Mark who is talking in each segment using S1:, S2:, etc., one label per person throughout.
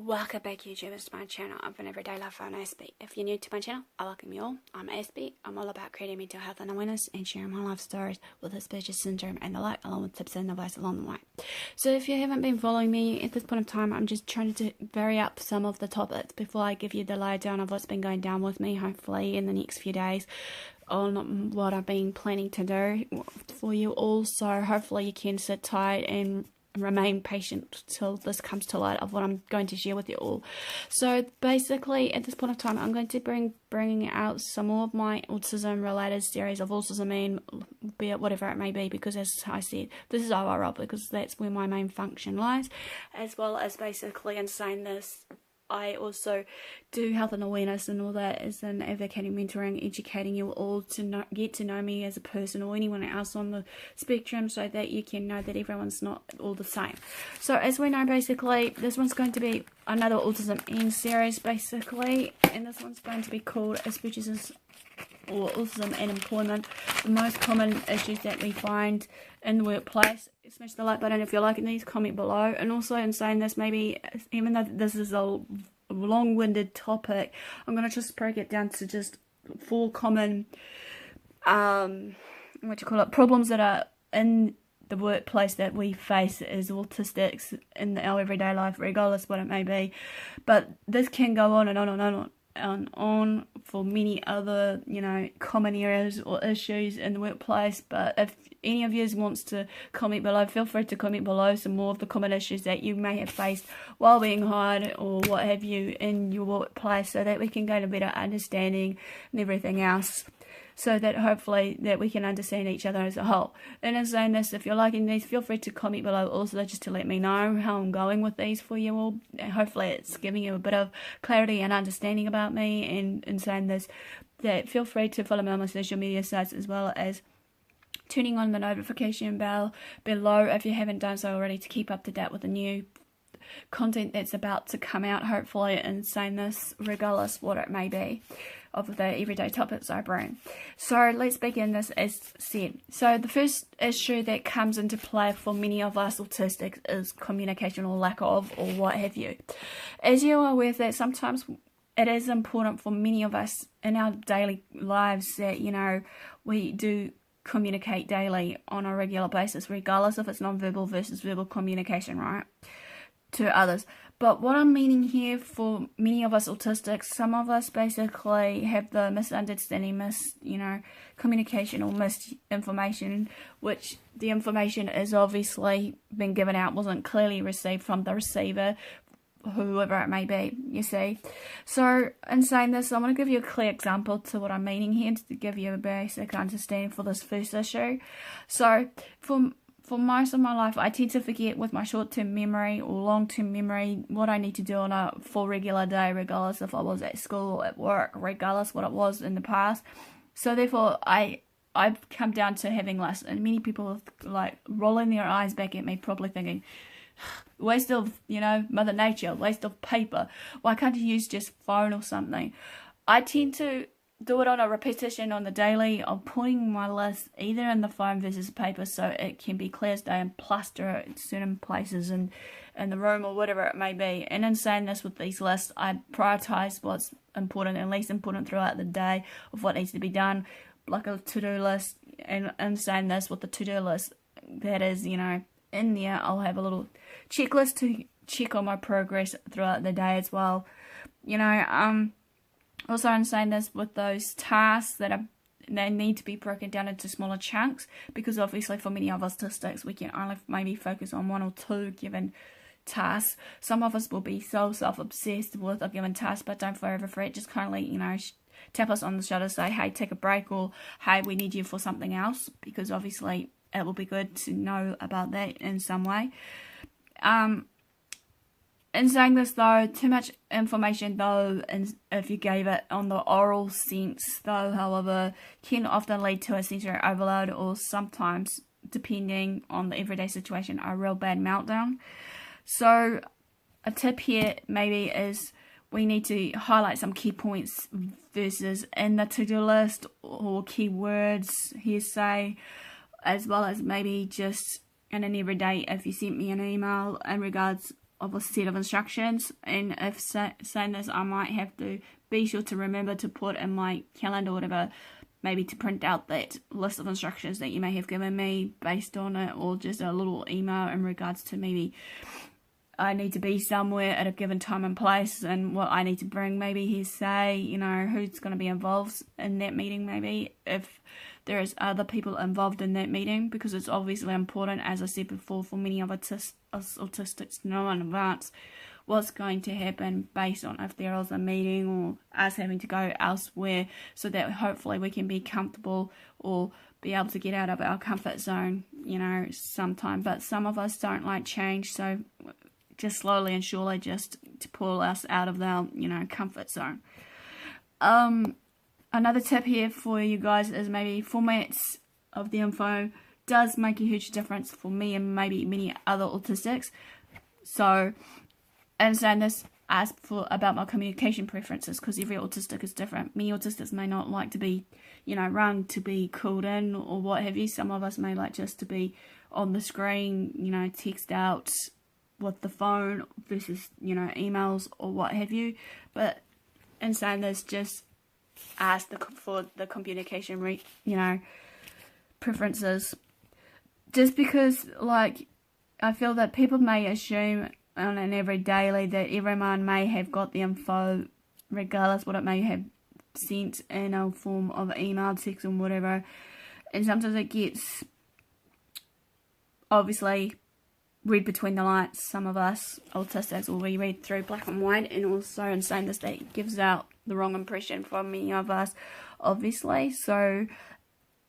S1: Welcome back, YouTubers, to my channel of an everyday life on Aspie. If you're new to my channel, I welcome you all. I'm Aspie. I'm all about creating mental health and awareness and sharing my life stories with Aspergers syndrome and the like, along with tips and advice along the way. So if you haven't been following me at this point in time, I'm just trying to vary up some of the topics before I give you the lowdown of what's been going down with me, hopefully in the next few days, on what I've been planning to do for you all. So hopefully you can sit tight and remain patient till this comes to light of what I'm going to share with you all. So basically at this point of time, I'm going to bringing out some more of my autism related series of autism, and be it whatever it may be, because as I said, this is how I roll, because that's where my main function lies, as well as basically in saying this, I also do health and awareness and all that, as in advocating, mentoring, educating you all to get to know me as a person or anyone else on the spectrum, so that you can know that everyone's not all the same. So as we know, basically this one's going to be another autism end series basically, and this one's going to be called Aspergers or Autism and Employment, the most common issues that we find in the workplace. Smash the like button if you're liking these, comment below. And also in saying this, maybe even though this is a long-winded topic, I'm going to just break it down to just 4 common problems that are in the workplace that we face as autistics in our everyday life, regardless what it may be. But this can go on and on and on and on for many other, common areas or issues in the workplace. But if any of you wants to comment below, feel free to comment below some more of the common issues that you may have faced while being hired or what have you in your workplace, so that we can gain a better understanding and everything else, so that hopefully that we can understand each other as a whole. And in saying this, if you're liking these, feel free to comment below also, just to let me know how I'm going with these for you all. And hopefully it's giving you a bit of clarity and understanding about me. And in saying this, that feel free to follow me on my social media sites, as well as turning on the notification bell below if you haven't done so already, to keep up to date with the new content that's about to come out, hopefully, and saying this regardless what it may be of the everyday topics I bring. So let's begin this as said. So the first issue that comes into play for many of us autistics is communication, or lack of, or what have you. As you are aware that sometimes it is important for many of us in our daily lives that, we do communicate daily on a regular basis, regardless if it's non-verbal versus verbal communication, right, to others. But what I'm meaning here, for many of us autistics, some of us basically have the misunderstanding, communication or misinformation, which the information is obviously been given out, wasn't clearly received from the receiver, whoever it may be, you see. So in saying this, I'm going to give you a clear example to what I'm meaning here, to give you a basic understanding for this first issue. So for most of my life, I tend to forget with my short-term memory or long-term memory what I need to do on a full regular day, regardless if I was at school or at work, regardless what it was in the past. So therefore, I've come down to having less, and many people are rolling their eyes back at me, probably thinking, waste of, Mother Nature, waste of paper. Why can't you use just phone or something? I tend to do it on a repetition on the daily of putting my list either in the phone versus paper, so it can be clear as day, and plaster it in certain places in the room or whatever it may be. And in saying this, with these lists, I prioritize what's important and least important throughout the day of what needs to be done, like a to-do list. And in saying this, with the to-do list, that is, in there, I'll have a little checklist to check on my progress throughout the day as well. Also in saying this, with those tasks they need to be broken down into smaller chunks, because obviously for many of us autistics, we can only maybe focus on 1 or 2 given tasks. Some of us will be so self-obsessed with a given task, but don't forever for it. Just kindly, tap us on the shoulder, say, hey, take a break, or hey, we need you for something else, because obviously it will be good to know about that in some way. In saying this though, too much information though, and if you gave it on the oral sense though, however, can often lead to a sensory overload, or sometimes, depending on the everyday situation, a real bad meltdown. So a tip here maybe is we need to highlight some key points versus in the to-do list, or keywords, hearsay, as well as maybe just in an everyday, if you sent me an email in regards of a set of instructions, and if saying this, I might have to be sure to remember to put in my calendar or whatever, maybe to print out that list of instructions that you may have given me based on it, or just a little email in regards to maybe I need to be somewhere at a given time and place and what I need to bring. Maybe he say, you know, who's going to be involved in that meeting, maybe if there is other people involved in that meeting, because it's obviously important, as I said before, for many of us autistics to know in advance what's going to happen based on if there is a meeting or us having to go elsewhere, so that hopefully we can be comfortable or be able to get out of our comfort zone, you know, sometime. But some of us don't like change, so just slowly and surely just to pull us out of our, you know, comfort zone. Another tip here for you guys is maybe formats of the info does make a huge difference for me and maybe many other autistics. So, in saying this, ask about my communication preferences, because every autistic is different. Many autistics may not like to be, you know, rung to be called in or what have you. Some of us may like just to be on the screen, you know, text out with the phone versus, you know, emails or what have you. But in saying this, just ask for the communication preferences, just because, like, I feel that people may assume on an everyday that everyone may have got the info regardless what it may have sent in a form of email, text and whatever, and sometimes it gets obviously read between the lines. Some of us autistics will read through black and white, and also in saying this, that gives out the wrong impression for many of us, obviously. So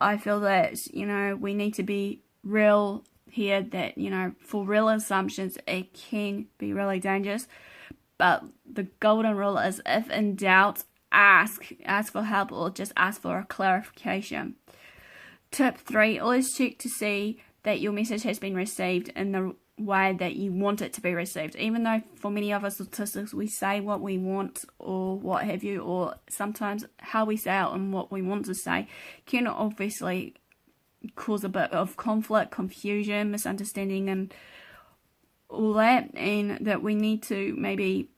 S1: I feel that, you know, we need to be real here, that, you know, for real assumptions it can be really dangerous, but the golden rule is, if in doubt, ask for help or just ask for a clarification. Tip 3, always check to see that your message has been received in the way that you want it to be received. Even though for many of us autistics we say what we want or what have you, or sometimes how we say it and what we want to say can obviously cause a bit of conflict, confusion, misunderstanding and all that, and that we need to maybe,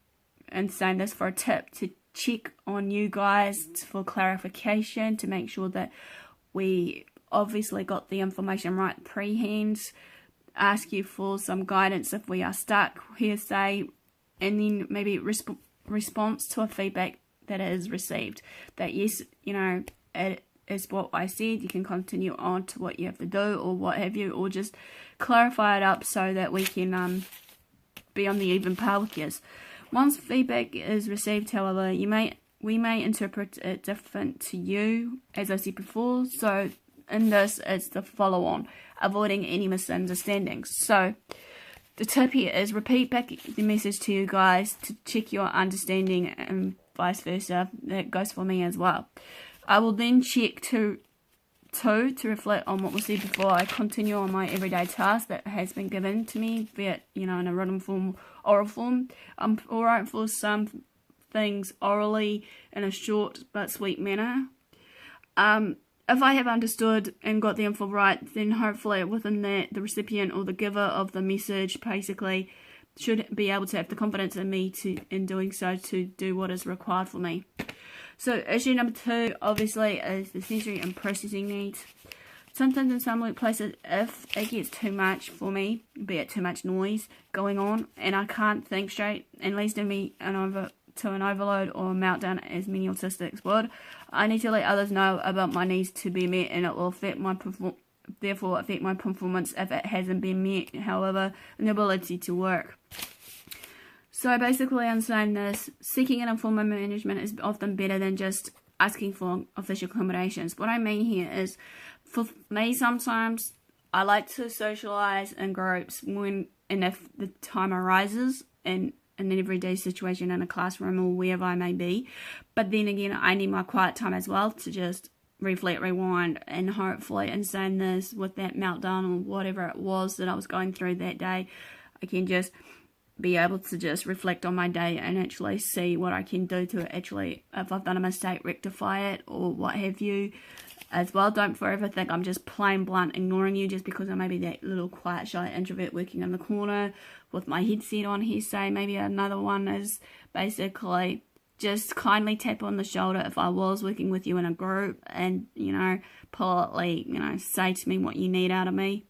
S1: and saying this for a tip, to check on you guys for clarification, to make sure that we obviously got the information right pre-hand, ask you for some guidance if we are stuck, hearsay, and then maybe response to a feedback that is received, that yes, you know, it is what I said, you can continue on to what you have to do or what have you, or just clarify it up so that we can be on the even par with you. Once feedback is received, however, we may interpret it different to you, as I said before. So in this, it's the follow-on, avoiding any misunderstandings. So the tip here is repeat back the message to you guys to check your understanding, and vice versa. That goes for me as well. I will then check to reflect on what was said before I continue on my everyday task that has been given to me, be it, you know, in a written form, oral form. I'm alright for some things orally in a short but sweet manner. If I have understood and got the info right, then hopefully within that, the recipient or the giver of the message basically should be able to have the confidence in me in doing so, to do what is required for me. So issue number 2, obviously, is the sensory and processing needs. Sometimes in some workplaces, if it gets too much for me, be it too much noise going on, and I can't think straight, and leads to me an overload or a meltdown, as many autistics would, I need to let others know about my needs to be met, and it will affect my performance if it hasn't been met, however, and the ability to work. So basically, I'm saying this, seeking an informed management is often better than just asking for official accommodations. What I mean here is, for me, sometimes I like to socialise in groups when and if the time arises in an everyday situation in a classroom or wherever I may be. But then again, I need my quiet time as well to just reflect, rewind, and hopefully, in saying this, with that meltdown or whatever it was that I was going through that day, I can just be able to just reflect on my day and actually see what I can do to actually, if I've done a mistake, rectify it or what have you. as well. Don't forever think I'm just plain blunt ignoring you just because I may be that little quiet, shy introvert working in the corner with my headset on, he say. Maybe another one is basically just kindly tap on the shoulder if I was working with you in a group and, you know, politely, you know, say to me what you need out of me.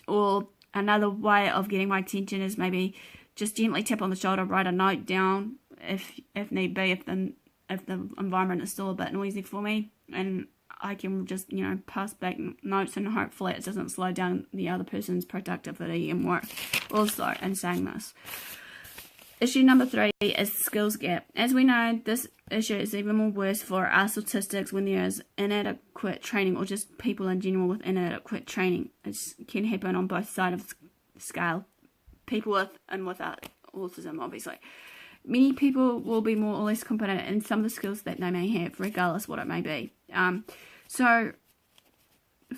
S1: Or another way of getting my attention is maybe just gently tap on the shoulder, write a note down if need be, if the environment is still a bit noisy for me, and I can just, you know, pass back notes, and hopefully it doesn't slow down the other person's productivity and work. Also, in saying this, issue number 3 is skills gap. As we know, this issue is even more worse for us autistics when there is inadequate training, or just people in general with inadequate training. It can happen on both sides of the scale, people with and without autism, obviously. Many people will be more or less competent in some of the skills that they may have, regardless what it may be. So,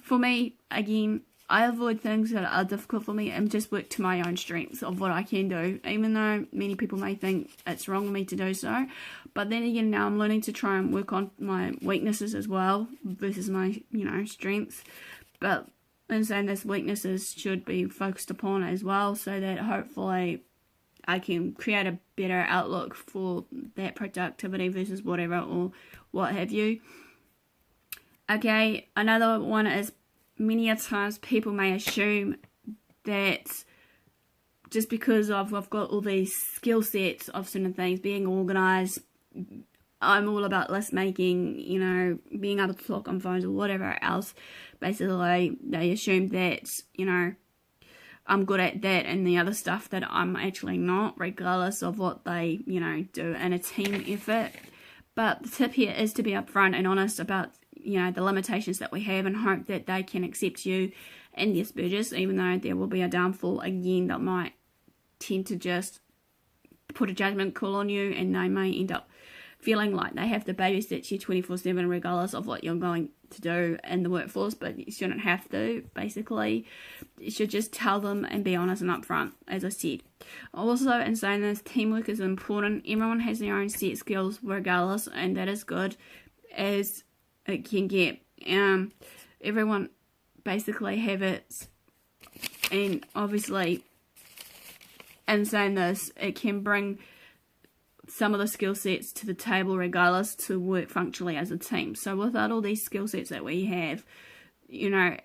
S1: for me, again, I avoid things that are difficult for me and just work to my own strengths of what I can do, even though many people may think it's wrong for me to do so. But then again, now I'm learning to try and work on my weaknesses as well versus my, you know, strengths. But in saying this, weaknesses should be focused upon as well, so that hopefully I can create a better outlook for that productivity versus whatever or what have you. Okay, another one is many a times people may assume that just because I've got all these skill sets of certain things, being organised, I'm all about list making, you know, being able to talk on phones or whatever else. Basically, they assume that, you know, I'm good at that and the other stuff that I'm actually not, regardless of what they, you know, do in a team effort. But the tip here is to be upfront and honest about, you know, the limitations that we have, and hope that they can accept you and the Aspergers, even though there will be a downfall again that might tend to just put a judgment call on you, and they may end up feeling like they have to babysit you 24/7 regardless of what you're going to do in the workforce. But you shouldn't have to. Basically, you should just tell them and be honest and upfront, as I said. Also, in saying this, teamwork is important. Everyone has their own set skills regardless, and that is good as it can get. Everyone basically have it, and obviously in saying this, it can bring some of the skill sets to the table regardless to work functionally as a team. So without all these skill sets that we have, you know,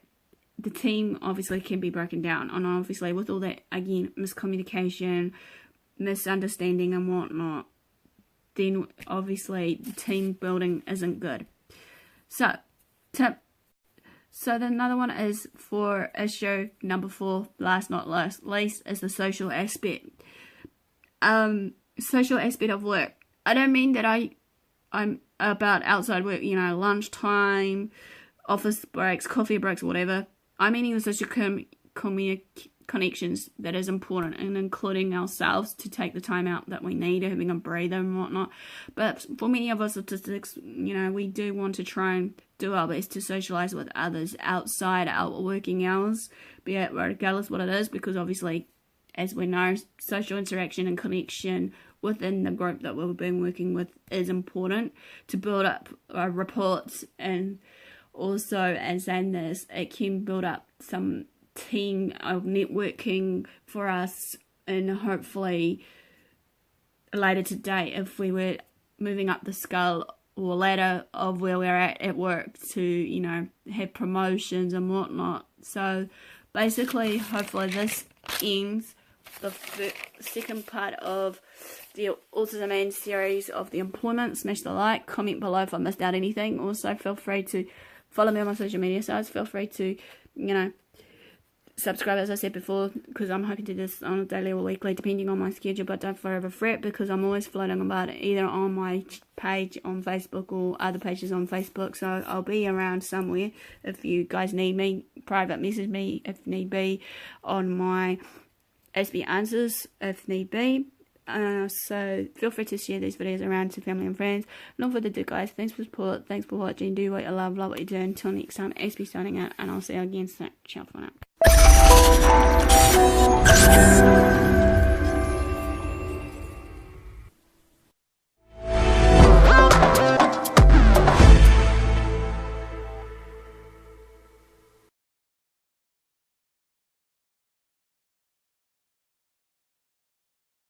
S1: the team obviously can be broken down, and obviously with all that, again, miscommunication, misunderstanding and whatnot, then obviously team building isn't good. So, then another one is for issue number 4, last not least, is the social aspect. Social aspect of work. I don't mean that I'm about outside work, you know, lunchtime, office breaks, coffee breaks, whatever. I'm meaning the social connections that is important, and including ourselves to take the time out that we need, having a breather and whatnot. But for many of us autistics, you know, we do want to try and do our best to socialise with others outside our working hours, be it regardless what it is, because obviously, as we know, social interaction and connection within the group that we've been working with is important to build up reports, and also, as saying this, it can build up some team of networking for us, and hopefully later today, if we were moving up the scale or ladder of where we're at work, to, you know, have promotions and whatnot. So basically, hopefully this ends the second part of the Autism Man series of the employment. Smash the like, comment below if I missed out anything. Also, feel free to follow me on my social media sites. Feel free to, you know, subscribe, as I said before, because I'm hoping to do this on a daily or weekly, depending on my schedule. But don't forever fret, because I'm always floating about it, either on my page on Facebook or other pages on Facebook. So I'll be around somewhere. If you guys need me, private message me if need be on my AspieAnswers if need be. So feel free to share these videos around to family and friends. Not further ado, guys. Thanks for support. Thanks for watching. Do what you love what you do. Until next time, Aspie signing out, and I'll see you again soon. Ciao for now.